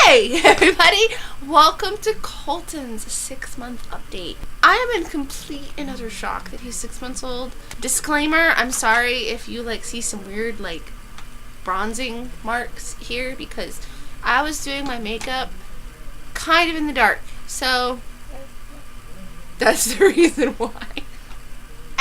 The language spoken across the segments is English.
Hey everybody, welcome to Colton's 6-month update. I am in complete and utter shock that he's 6 months old. Disclaimer, I'm sorry if you see some weird bronzing marks here because I was doing my makeup kind of in the dark. So that's the reason why.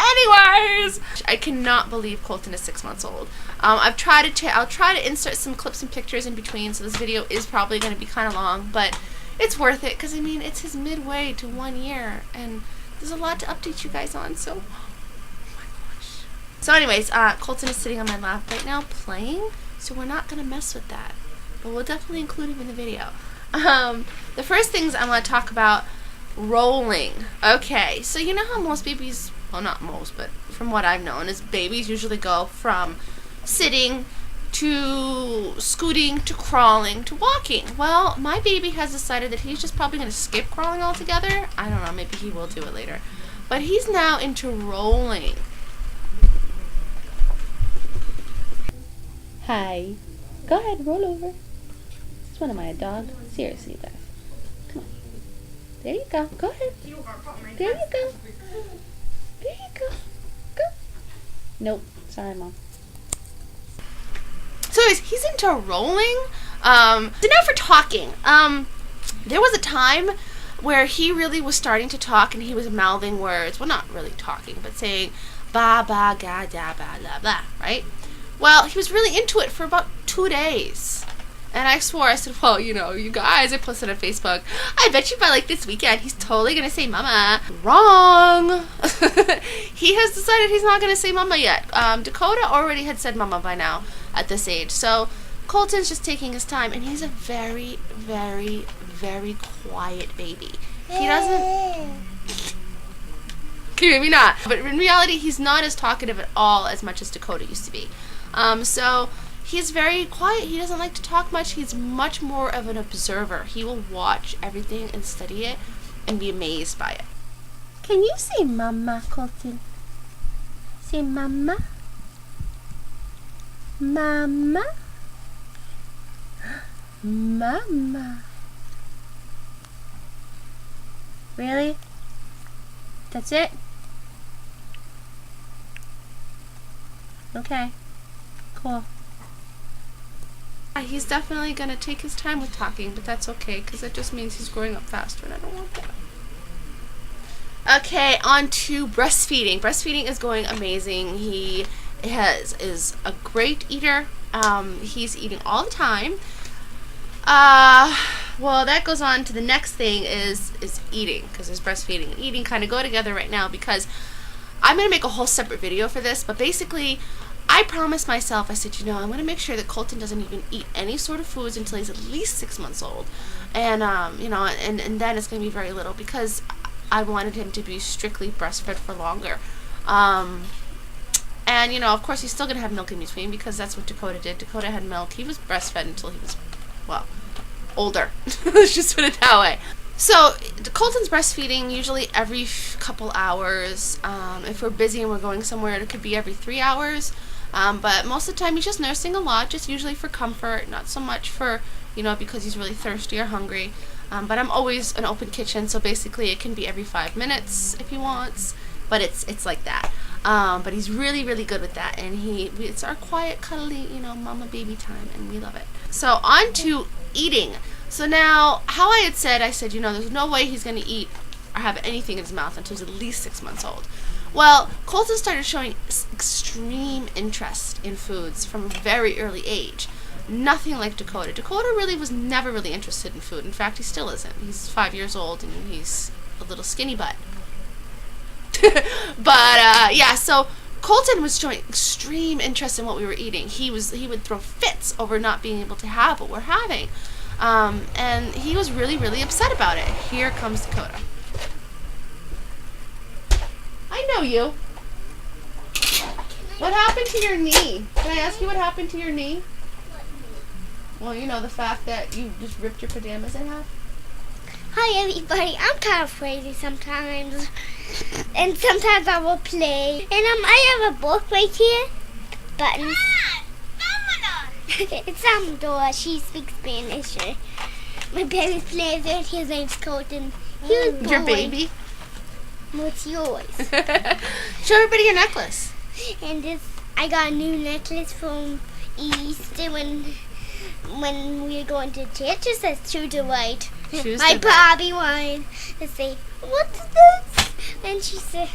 Anyways, I cannot believe Colton is 6 months old. I'll try to insert some clips and pictures in between, so this video is probably going to be kind of long, but it's worth it because I mean it's his midway to 1 year, and there's a lot to update you guys on. So, oh my gosh. So, anyways, Colton is sitting on my lap right now playing, so we're not going to mess with that, but we'll definitely include him in the video. The first things I want to talk about: rolling. Okay, so you know how most babies, well, not most, but from what I've known, is babies usually go from sitting to scooting to crawling to walking. Well, my baby has decided that he's just probably going to skip crawling altogether. I don't know, maybe he will do it later. But he's now into rolling. Hi. Go ahead, roll over. This is one of my dogs. Seriously, you guys. Come on. There you go. Go ahead. There you go. There you go. Go. Nope. Sorry, Mom. So anyways, he's into rolling. So now for talking. There was a time where he really was starting to talk and he was mouthing words. Well, not really talking, but saying ba ba ga da ba la blah, right? Well, he was really into it for about 2 days. And I swore, I said, well, you guys, I posted on Facebook, I bet you by this weekend he's totally going to say mama. Wrong. He has decided he's not going to say mama yet. Dakota already had said mama by now at this age. So Colton's just taking his time, and he's a very, very, very quiet baby. He doesn't... Okay, maybe not. But in reality, he's not as talkative at all as much as Dakota used to be. So... he's very quiet. He doesn't like to talk much. He's much more of an observer. He will watch everything and study it and be amazed by it. Can you say mama, Colton? Say mama? Mama? Mama. Really? That's it? Okay. Cool. He's definitely going to take his time with talking, but that's okay, because that just means he's growing up faster, and I don't want that. Okay, on to breastfeeding. Breastfeeding is going amazing. He is a great eater. He's eating all the time. Well, that goes on to the next thing is eating, because there's breastfeeding and eating kind of go together right now, because I'm going to make a whole separate video for this, but basically I promised myself, I said, I'm going to make sure that Colton doesn't even eat any sort of foods until he's at least 6 months old. And, and then it's going to be very little, because I wanted him to be strictly breastfed for longer. And, of course, he's still going to have milk in between, because that's what Dakota did. Dakota had milk. He was breastfed until he was, well, older. Let's just put it that way. So, Colton's breastfeeding usually every couple hours. If we're busy and we're going somewhere, it could be every 3 hours. But most of the time he's just nursing a lot, just usually for comfort, not so much for, because he's really thirsty or hungry. But I'm always an open kitchen, so basically it can be every 5 minutes if he wants, but it's like that. But he's really, really good with that, and it's our quiet, cuddly, mama baby time, and we love it. So on to eating. So now, how I said, there's no way he's going to eat or have anything in his mouth until he's at least 6 months old. Well, Colton started showing extreme interest in foods from a very early age. Nothing like Dakota. Dakota really was never really interested in food. In fact, he still isn't. He's 5 years old and he's a little skinny butt. But, yeah, so Colton was showing extreme interest in what we were eating. He would throw fits over not being able to have what we're having. And he was really, really upset about it. Here comes Dakota. I know you. What happened to your knee? Can I ask you what happened to your knee? Well, the fact that you just ripped your pajamas in half. Hi everybody, I'm kind of crazy sometimes. And sometimes I will play. And I have a book right here. Buttons. It's Salvador. She speaks Spanish. My baby's playing with his name's Colton. He was born. Your baby? What's yours? Show everybody your necklace. And I got a new necklace from Easter when we were going to church. It says "Choose the Right." My Bobby wanted to say, "What's this?" And she said,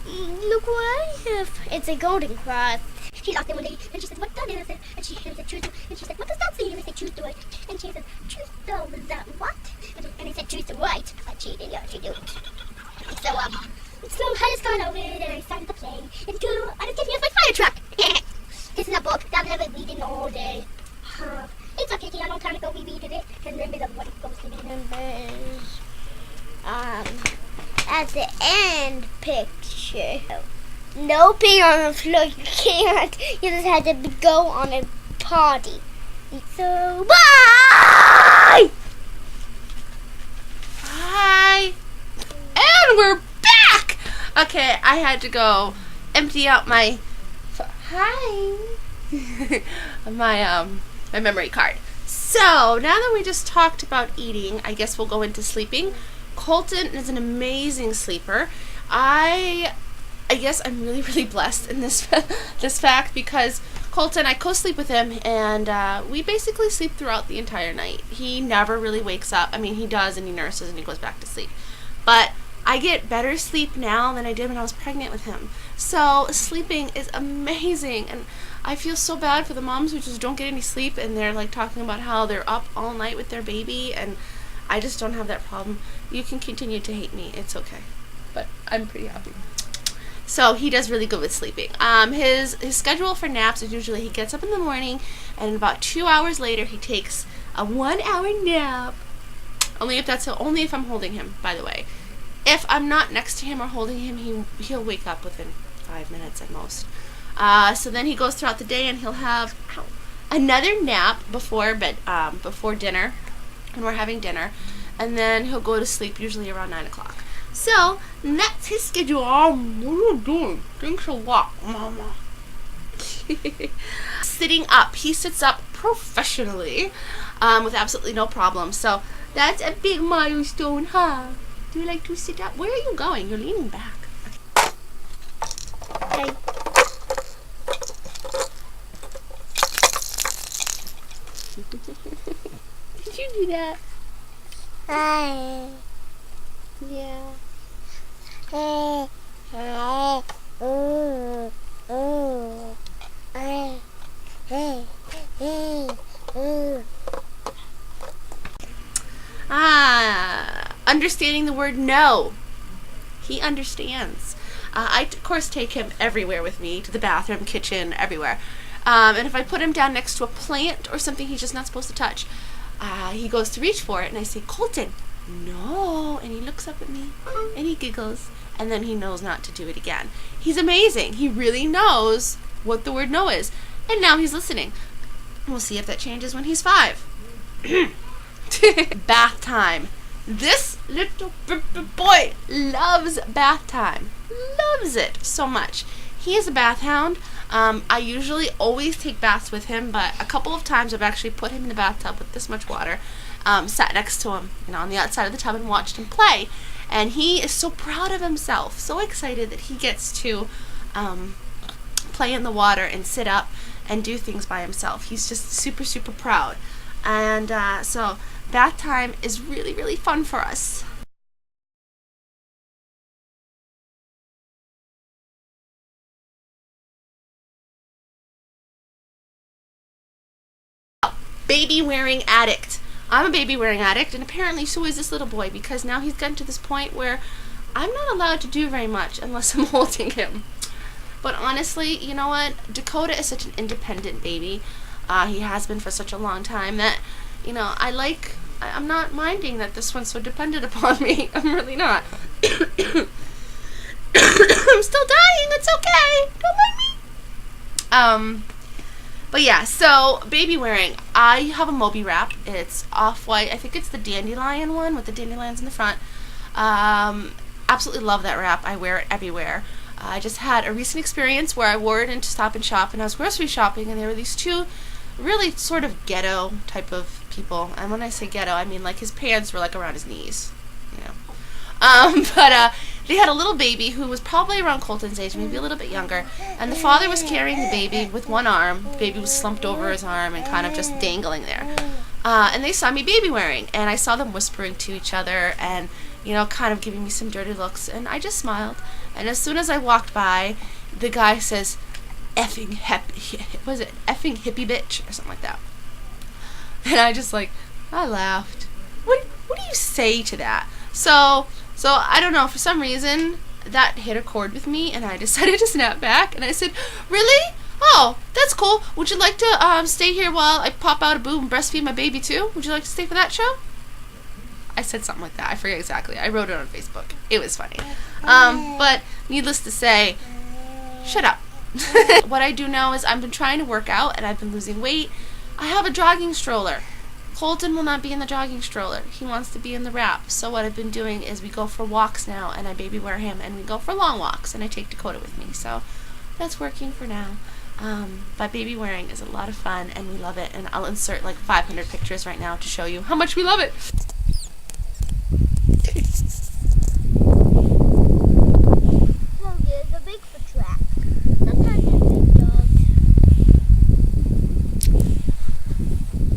"Look what I have. It's a golden cross." She looked at one day and she said, "What does it?" And she said, "Choose." And she said, "What does that say?" And I said, "Choose the right." And she said, "Choose the what?" And I said, "Choose the right." But she didn't actually do it. So I just gone over it and I started to play. And I just get here's my fire truck. This is a book that I've never read all day. It's okay, a long time ago we read it. And remember what it goes to be. At the end picture. No being on the floor, you can't. You just had to go on a party. So, bye! Bye! And we're back! Okay, I had to go empty out my... my memory card. So, now that we just talked about eating, I guess we'll go into sleeping. Colton is an amazing sleeper. I guess I'm really, really blessed in this fact because Colton, I co-sleep with him, and we basically sleep throughout the entire night. He never really wakes up. I mean, he does, and he nurses, and he goes back to sleep. But I get better sleep now than I did when I was pregnant with him. So sleeping is amazing, and I feel so bad for the moms who just don't get any sleep, and they're like talking about how they're up all night with their baby, and I just don't have that problem. You can continue to hate me. It's okay. But I'm pretty happy. So he does really good with sleeping. His schedule for naps is usually he gets up in the morning, and about 2 hours later he takes a 1 hour nap. Only if I'm holding him, by the way. If I'm not next to him or holding him, he'll wake up within 5 minutes at most. So then he goes throughout the day, and he'll have another nap before dinner, when we're having dinner, and then he'll go to sleep usually around 9 o'clock. So that's his schedule. What are you doing? Thanks a lot, Mama. Sitting up. He sits up professionally, with absolutely no problem. So that's a big milestone, huh? Do you like to sit up? Where are you going? You're leaning back. Okay. Did you do that? Hi. Yeah. Understanding the word no. He understands. I, of course, take him everywhere with me, to the bathroom, kitchen, everywhere. And if I put him down next to a plant or something he's just not supposed to touch, he goes to reach for it, and I say, "Colton, no," and he looks up at me, and he giggles, and then he knows not to do it again. He's amazing. He really knows what the word no is, and now he's listening. We'll see if that changes when he's 5. Bath time. This little boy loves bath time. Loves it so much. He is a bath hound. I usually always take baths with him, but a couple of times I've actually put him in the bathtub with this much water, sat next to him, on the outside of the tub and watched him play. And he is so proud of himself, so excited that he gets to play in the water and sit up and do things by himself. He's just super, super proud. And so bath time is really, really fun for us. Baby wearing addict. I'm a baby wearing addict, and apparently so is this little boy, because now he's gotten to this point where I'm not allowed to do very much unless I'm holding him. But honestly, you know what? Dakota is such an independent baby. He has been for such a long time that, I'm not minding that this one's so dependent upon me. I'm really not. I'm still dying. It's okay. Don't mind me. But yeah, so baby wearing. I have a Moby wrap. It's off-white. I think it's the dandelion one with the dandelions in the front. Absolutely love that wrap. I wear it everywhere. I just had a recent experience where I wore it into Stop and Shop, and I was grocery shopping, and there were these two really sort of ghetto type of people. And when I say ghetto, I mean like his pants were like around his knees, you know. But they had a little baby who was probably around Colton's age, maybe a little bit younger. And the father was carrying the baby with one arm. The baby was slumped over his arm and kind of just dangling there. And they saw me baby wearing, and I saw them whispering to each other and, you know, kind of giving me some dirty looks. And I just smiled. And as soon as I walked by, the guy says, effing hippie bitch, or something like that. And I just I laughed. What do you say to that? So I don't know, for some reason that hit a chord with me, and I decided to snap back, and I said, really? Oh, that's cool. Would you like to stay here while I pop out a boob and breastfeed my baby too? Would you like to stay for that show? I said something like that. I forget exactly. I wrote it on Facebook. It was funny. But needless to say, shut up. What I do know is I've been trying to work out, and I've been losing weight. I have a jogging stroller. Colton will not be in the jogging stroller. He wants to be in the wrap. So what I've been doing is we go for walks now, and I baby wear him, and we go for long walks, and I take Dakota with me. So that's working for now. But baby wearing is a lot of fun, and we love it. And I'll insert 500 pictures right now to show you how much we love it. Well, there's a Bigfoot track. Sometimes there's big dogs.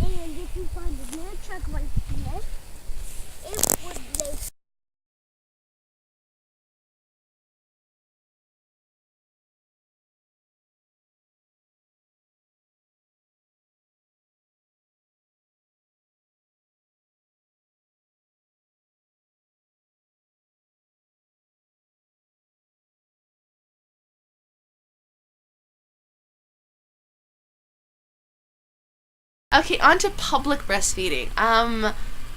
And if you find another truck like this, it would lay. Okay, on to public breastfeeding.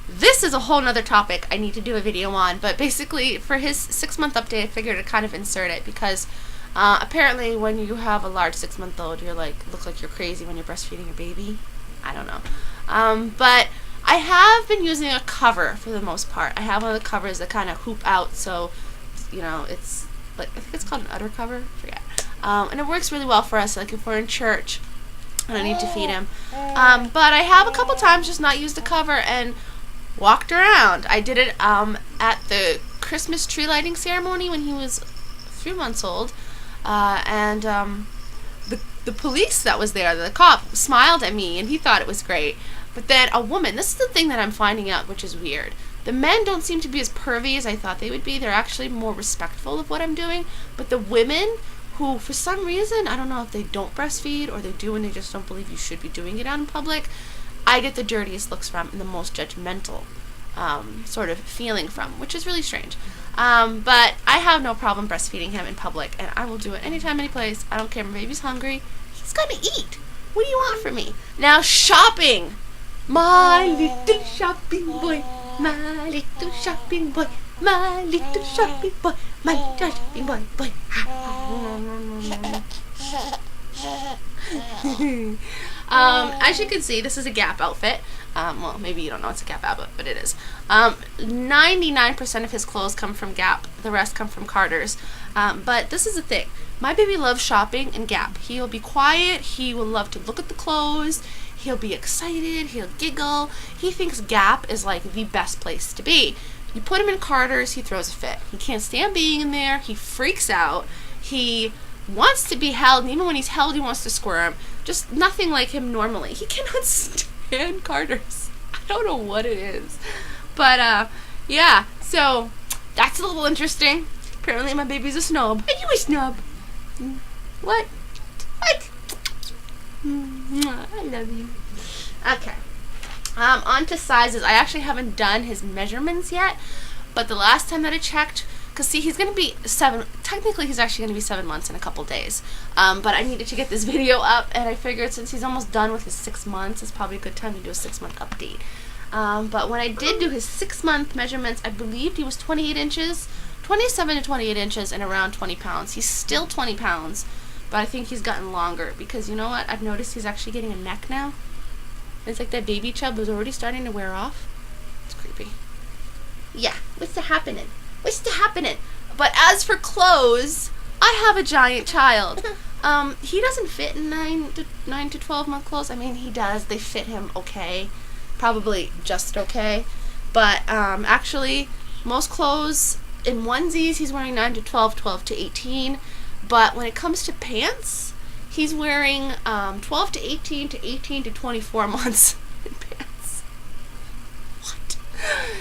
This is a whole nother topic I need to do a video on, but basically for his 6-month update, I figured to kind of insert it because apparently when you have a large 6-month-old, you're look like you're crazy when you're breastfeeding your baby. I don't know. But I have been using a cover for the most part. I have one of the covers that kind of hoop out, so, you know, it's I think it's called an udder cover, I forget. And it works really well for us, if we're in church and I need to feed him. But I have a couple times just not used the cover and walked around. I did it at the Christmas tree lighting ceremony when he was 3 months old. And the police that was there, the cop, smiled at me and he thought it was great. But then a woman, this is the thing that I'm finding out, which is weird. The men don't seem to be as pervy as I thought they would be. They're actually more respectful of what I'm doing. But the women, who for some reason, I don't know if they don't breastfeed or they do and they just don't believe you should be doing it out in public, I get the dirtiest looks from and the most judgmental sort of feeling from, which is really strange. But I have no problem breastfeeding him in public, and I will do it anytime, any place. I don't care. My baby's hungry. He's gonna eat. What do you want from me? Now, shopping. My little shopping boy. My little shopping boy. My little shopping boy. My little shopping boy. As you can see, this is a Gap outfit. Well, maybe you don't know it's a Gap outfit, but it is. 99% of his clothes come from Gap. The rest come from Carter's. But this is the thing. My baby loves shopping in Gap. He'll be quiet. He will love to look at the clothes. He'll be excited. He'll giggle. He thinks Gap is the best place to be. You put him in Carter's, he throws a fit. He can't stand being in there. He freaks out. He wants to be held, and even when he's held, he wants to squirm. Just nothing like him normally. He cannot stand Carter's. I don't know what it is. But, yeah. So, that's a little interesting. Apparently my baby's a snob. Are you a snob? What? What? I love you. Okay. On to sizes. I actually haven't done his measurements yet, but the last time that I checked, because see, he's going to be 7, technically he's actually going to be 7 months in a couple days, but I needed to get this video up, and I figured since he's almost done with his 6 months, it's probably a good time to do a 6-month update. But when I did do his 6-month measurements, I believed he was 28 inches, 27 to 28 inches, and around 20 pounds. He's still 20 pounds, but I think he's gotten longer, because you know what? I've noticed he's actually getting a neck now. It's like that baby chub was already starting to wear off. It's creepy. Yeah, what's happening? What's happening? But as for clothes, I have a giant child. He doesn't fit in 9 to 12 month clothes. I mean, he does. They fit him okay. probably just okay. But actually, most clothes in onesies, he's wearing 9 to 12, 12 to 18. But when it comes to pants, he's wearing 12 to 18 to 18 to 24 months in pants. What?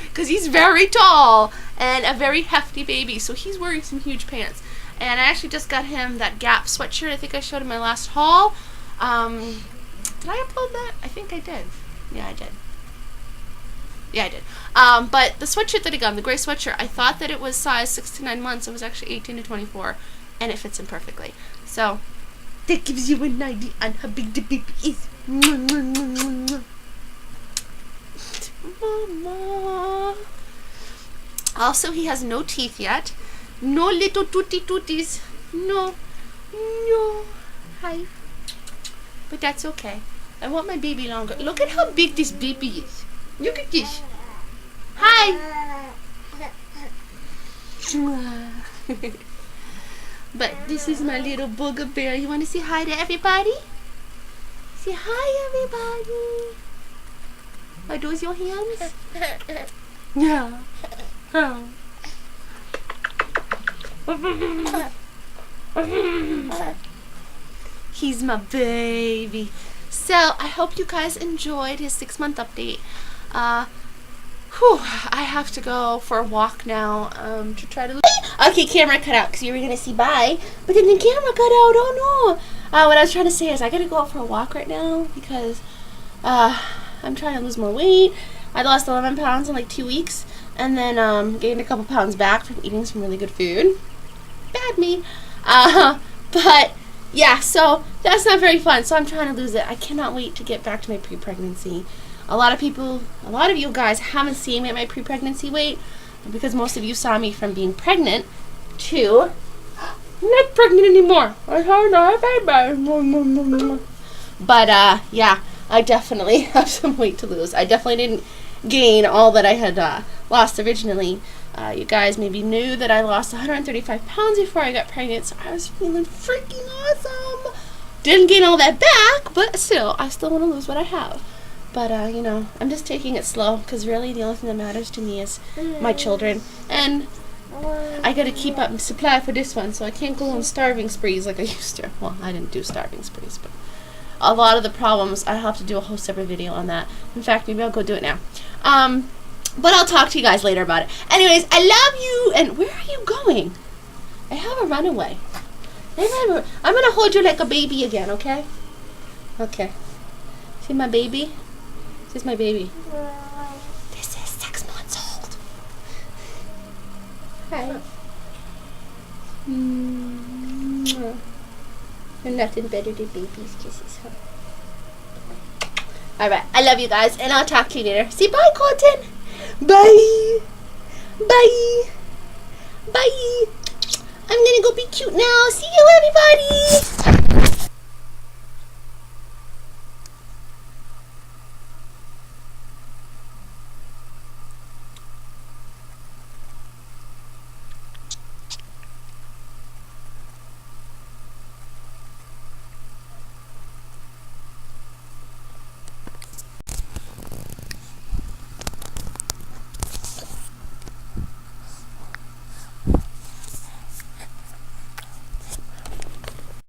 Because he's very tall and a very hefty baby, so he's wearing some huge pants. And I actually just got him that Gap sweatshirt I think I showed in my last haul. Did I upload that? I think I did. Yeah, I did. Yeah, I did. But the sweatshirt that I got him, the gray sweatshirt, I thought that it was size 6 to 9 months. It was actually 18 to 24, and it fits him perfectly. So that gives you an idea on how big the baby is. Mama. Also, he has no teeth yet. No little tooties. No. Hi. But that's okay. I want my baby longer. Look at how big this baby is. Look at this. Hi. But this is my little booger bear. You want to say hi to everybody? Say hi, everybody. Are those your hands? Yeah. Oh. He's my baby. So I hope you guys enjoyed his 6-month update. I have to go for a walk now to try to... Okay, camera cut out because you were going to see bye. But then the camera cut out. Oh no. What I was trying to say is I got to go out for a walk right now because I'm trying to lose more weight. I lost 11 pounds in like 2 weeks. And then gained a couple pounds back from eating some really good food. Bad me. But yeah, so that's not very fun. So I'm trying to lose it. I cannot wait to get back to my pre-pregnancy. A lot of you guys haven't seen me at my pre-pregnancy weight because most of you saw me from being pregnant to not pregnant anymore. I have no baby. But yeah, I definitely have some weight to lose. I definitely didn't gain all that I had lost originally. You guys maybe knew that I lost 135 pounds before I got pregnant, so I was feeling freaking awesome. Didn't gain all that back, but still, I still want to lose what I have. But, you know, I'm just taking it slow, because really the only thing that matters to me is my children. And I got to keep up supply for this one, so I can't go on starving sprees like I used to. Well, I didn't do starving sprees, but a lot of the problems, I have to do a whole separate video on that. In fact, maybe I'll go do it now. But I'll talk to you guys later about it. Anyways, I love you. And where are you going? I have a runaway. I'm going to hold you like a baby again, okay? Okay. See my baby? This is my baby. This is 6 months old. Hi. You're nothing better than baby's kisses, huh? Alright, I love you guys, and I'll talk to you later. Say bye, Colton. Bye. Bye. Bye. I'm gonna go be cute now. See you, everybody.